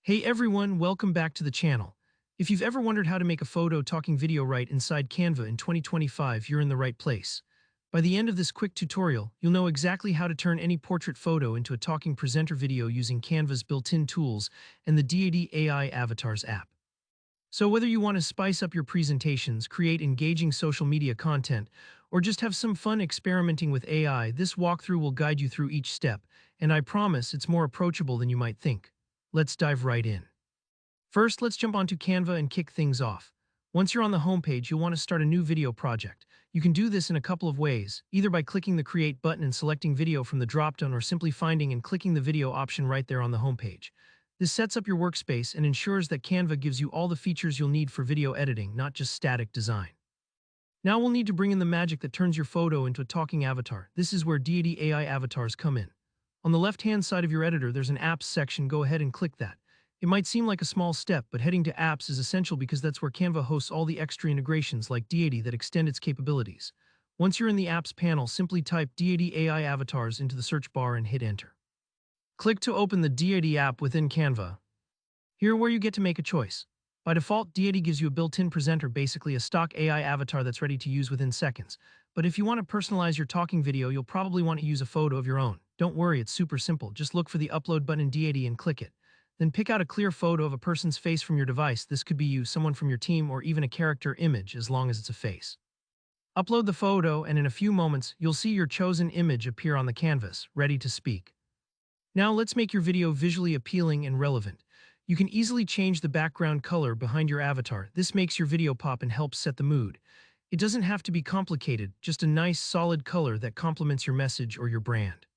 Hey everyone, welcome back to the channel. If you've ever wondered how to make a photo talking video right inside Canva in 2025, you're in the right place. By the end of this quick tutorial, you'll know exactly how to turn any portrait photo into a talking presenter video using Canva's built-in tools and the DAD AI Avatars app. So whether you want to spice up your presentations, create engaging social media content, or just have some fun experimenting with AI, this walkthrough will guide you through each step, and I promise it's more approachable than you might think. Let's dive right in. First, let's jump onto Canva and kick things off. Once you're on the homepage, you'll want to start a new video project. You can do this in a couple of ways, either by clicking the Create button and selecting Video from the dropdown, or simply finding and clicking the video option right there on the homepage. This sets up your workspace and ensures that Canva gives you all the features you'll need for video editing, not just static design. Now we'll need to bring in the magic that turns your photo into a talking avatar. This is where Deity AI avatars come in. On the left-hand side of your editor, there's an Apps section. Go ahead and click that. It might seem like a small step, but heading to Apps is essential because that's where Canva hosts all the extra integrations like Deity that extend its capabilities. Once you're in the Apps panel, simply type Deity AI avatars into the search bar and hit Enter. Click to open the Deity app within Canva. Here where you get to make a choice. By default, Deity gives you a built-in presenter, basically a stock AI avatar that's ready to use within seconds. But if you want to personalize your talking video, you'll probably want to use a photo of your own. Don't worry, it's super simple. Just look for the Upload button in Deity and click it. Then pick out a clear photo of a person's face from your device. This could be you, someone from your team, or even a character image, as long as it's a face. Upload the photo, and in a few moments, you'll see your chosen image appear on the canvas, ready to speak. Now let's make your video visually appealing and relevant. You can easily change the background color behind your avatar. This makes your video pop and helps set the mood. It doesn't have to be complicated, just a nice, solid color that complements your message or your brand.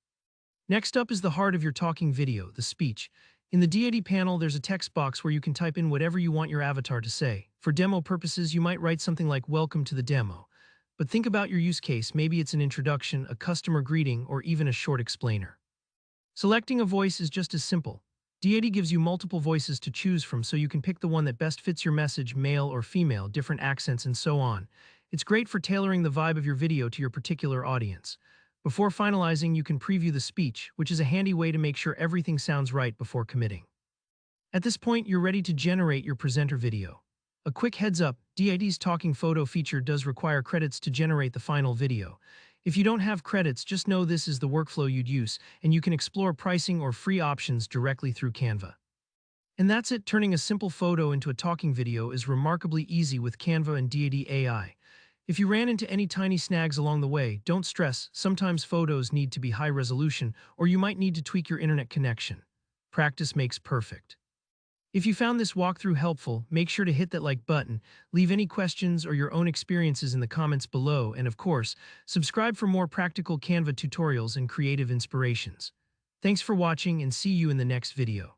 Next up is the heart of your talking video, the speech. In the Deity panel, there's a text box where you can type in whatever you want your avatar to say. For demo purposes, you might write something like "Welcome to the demo." But think about your use case. Maybe it's an introduction, a customer greeting, or even a short explainer. Selecting a voice is just as simple. Deity gives you multiple voices to choose from, so you can pick the one that best fits your message, male or female, different accents, and so on. It's great for tailoring the vibe of your video to your particular audience. Before finalizing, you can preview the speech, which is a handy way to make sure everything sounds right before committing. At this point, you're ready to generate your presenter video. A quick heads up, Deity's talking photo feature does require credits to generate the final video. If you don't have credits, just know this is the workflow you'd use, and you can explore pricing or free options directly through Canva. And that's it. Turning a simple photo into a talking video is remarkably easy with Canva and Deity AI. If you ran into any tiny snags along the way, don't stress. Sometimes photos need to be high resolution, or you might need to tweak your internet connection. Practice makes perfect. If you found this walkthrough helpful, make sure to hit that like button, leave any questions or your own experiences in the comments below, and of course, subscribe for more practical Canva tutorials and creative inspirations. Thanks for watching, and see you in the next video.